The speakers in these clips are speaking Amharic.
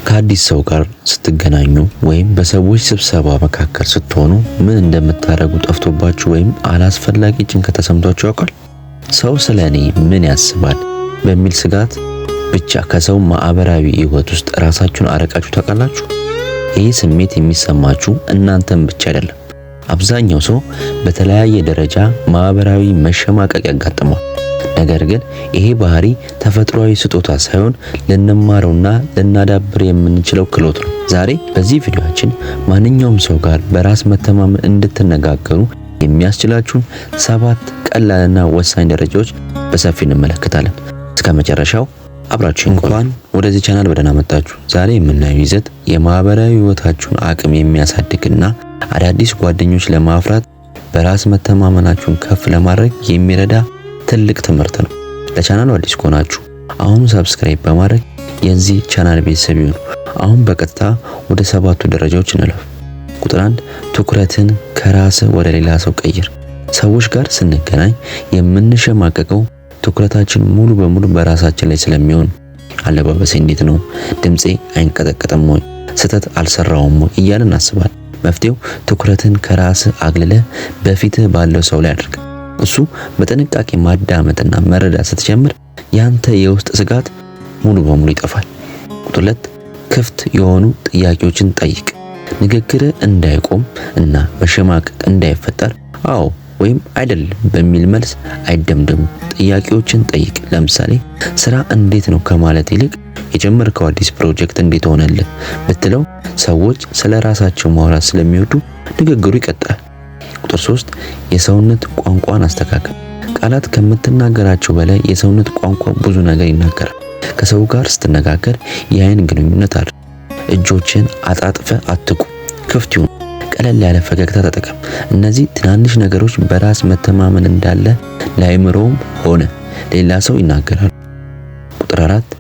ከአዲስ ሰው ጋር ስትገናኙ ወይም በሰዎች ስብሰባ መካከል ስትሆኑ ምን እንደምታደርጉ ጠፍቶባችሁ ወይም አላስፈላጊ ጭንቀት ተሰምቷችሁ ያውቃል? ሰው ስለኔ ምን ያስባል በሚል ስጋት ብቻ ከሰው ማህበራዊ ህይወት ውስጥ ራሳችሁን አረቃችሁ ታውቃላችሁ? ይህ ስሜት የሚሰማችሁ እናንተም ብቻ አይደለም። አብዛኛው ሰው በተለያየ ደረጃ ማህበራዊ መሸማቀቅ ያጋጥመዋል። ነገር ግን ይሄ ባህሪ ተፈጥሯዊ ስጦታ ሳይሆን ልንማረውና ልናዳብር የምንችለው ክህሎት ነው። ዛሬ በዚህ ቪዲዮአችን ማንኛውም ሰው ጋር በራስ መተማመን እንድትነጋገሩ የሚያስችላችሁን 7 ቀላልና ወሳኝ ደረጃዎች በሰፊው እንመለከታለን። እስከ መጨረሻው አብራችሁን ቆዩ። እንኳን ወደዚህ ቻናል በደህና መጣችሁ። ዛሬ የምናየው ይዘት የማህበራዊ ህይወታችሁን አቅም የሚያሳድግና አዳዲስ ጓደኞች ለማፍራት በራስ መተማመናችሁን ከፍ ለማድረግ የሚረዳ ትልቅ ትምህርት ነው። ለቻናሉ አዲስ ከሆናችሁ አሁን ሰብስክራይብ በማድረግ የዚህ ቻናል ቤተሰብ ይሁኑ። አሁን በቀጥታ ወደ 7ቱ ደረጃዎች እንለፍ። ቁጥር 1 ትኩረትን ከራስ ወደ ሌላ ሰው ቀይር። ሰዎች ጋር ስንገናኝ የምንሸማቀቀው ትኩረታችን ሙሉ በሙሉ በራሳችን ላይ ስለሚሆን አለባበሴ እንዴት ነው? ድምጼ አይንቀጠቀጥም ወይ? ስህተት አልሰራውም ወይ? እያልን እናስባለን። መፍትሄው ትኩረትን ከራስ አግልለ በፊትህ ባለው ሰው ላይ አድርግ። እሱ በጥንቃቄ ማዳመጥና መረዳት ስትጀምር ያንተ የውስጥ ስጋት ሙሉ በሙሉ ይጠፋል። ቁጥር 2 ክፍት የሆኑ ጥያቄዎችን ጠይቅ። ንግግር እንዳይቆም እና መሸማቀቅ እንዳይፈጠር አዎ ወይም አይደለም በሚል መልስ አይደምደሙ። ጥያቄዎችን ጠይቅ። ለምሳሌ ስራ እንዴት ነው ከማለት ይልቅ የጀመርከው አዲስ ፕሮጀክት እንዴት ሆነልህ ብትለው ሰዎች ስለ ራሳቸው ማውራት ስለሚወዱ ንግግሩ ይቀጥላል። ቁጥር 3 የሰውነት ቋንቋን አስተካክል። ቃላት ከምትናገራቸው በላይ የሰውነት ቋንቋ ብዙ ነገር ይናገራል። ከሰው ጋር ስትነጋገር የአይን ግንኙነት አድርግ። እጆችን አጣጥፈ አትቁ፣ ክፍት ይሁኑ። ቀለል ያለ ፈገግታ ተጠቀም። እነዚህ ትናንሽ ነገሮች በራስ መተማመን እንዳለ ለአእምሮም ሆነ ሌላ ሰው ይናገራሉ። ቁጥር 4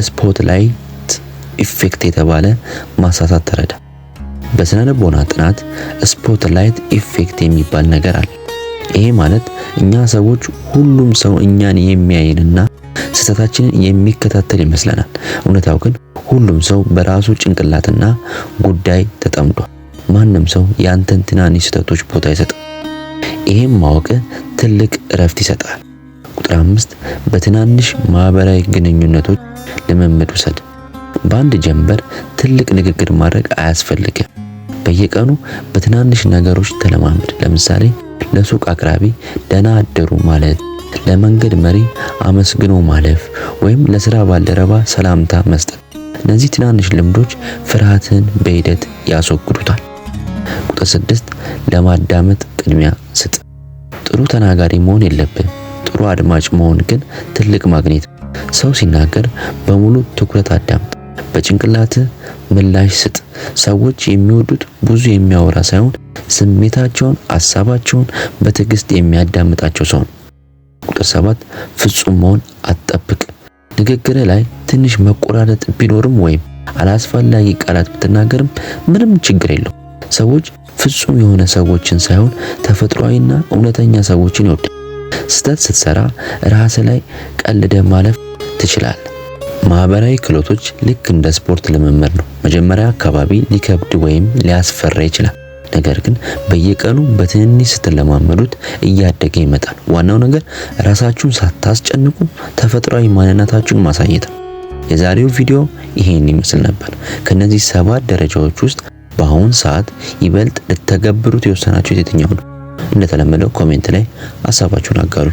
ስፖትላይት ኢፌክት የተባለ ማሳሳት ተረዳ። በስነ ልቦና ጥናት ስፖትላይት ኢፌክት የሚባል ነገር አለ። ይሄ ማለት እኛ ሰዎች ሁሉም ሰው እኛን የሚያይንና ስህተታችንን የሚከታተል ይመስለናል። እውነታው ግን ሁሉም ሰው በራሱ ጭንቅላትና ጉዳይ ተጠምዷል። ማንም ሰው ያንተን ትናንሽ ስህተቶች ቦታ አይሰጥም። ይሄም ማወቅ ትልቅ እረፍት ይሰጣል። ቁጥር 5 በትናንሽ ማህበራዊ ግንኙነቶች ልምምድ ውሰድ። በአንድ ጀንበር ትልቅ ንግግር ማድረግ አያስፈልግም። በየቀኑ በትናንሽ ነገሮች ተለማመድ። ለምሳሌ ለሱቅ አቅራቢ ደህና አደሩ ማለት፣ ለመንገድ መሪ አመስግኖ ማለፍ ወይም ለስራ ባልደረባ ሰላምታ መስጠት። እነዚህ ትናንሽ ልምዶች ፍርሃትን በሂደት ያስወግዱታል። ቁጥር 6 ለማዳመጥ ቅድሚያ ስጥ። ጥሩ ተናጋሪ መሆን የለብህም። ጥሩ አድማጭ መሆን ግን ትልቅ ማግኘት። ሰው ሲናገር በሙሉ ትኩረት አዳምጥ። በጭንቅላት ምላሽ ስጥ። ሰዎች የሚወዱት ብዙ የሚያወራ ሳይሆን ስሜታቸውን፣ ሐሳባቸውን በትዕግስት የሚያዳምጣቸው ሰው ነው። ቁጥር 7 ፍጹም መሆን አትጠብቅ። ንግግር ላይ ትንሽ መቆራረጥ ቢኖርም ወይም አላስፈላጊ ቃላት ብትናገርም ምንም ችግር የለው። ሰዎች ፍጹም የሆነ ሰዎችን ሳይሆን ተፈጥሯዊና እውነተኛ ሰዎችን ይወዳል። ስህተት ስትሰራ ራስ ላይ ቀልደ ማለፍ ትችላለህ። ማህበራዊ ክህሎቶች ልክ እንደ ስፖርት ልምምድ ነው። መጀመሪያ አካባቢ ሊከብድ ወይም ሊያስፈራ ይችላል። ነገር ግን በየቀኑ በትንሽ ስትለማመዱት እያደገ ይመጣል። ዋናው ነገር ራሳችሁን ሳታስጨንቁ ተፈጥሯዊ ማንነታችሁን ማሳየት ነው። የዛሬው ቪዲዮ ይሄን ይመስል ነበር። ከነዚህ 7 ደረጃዎች ውስጥ በአሁን ሰዓት ይበልጥ ልተገብሩት የወሰናችሁት የትኛው ነው? እንደተለመደው ኮሜንት ላይ ሐሳባችሁን አጋሩ።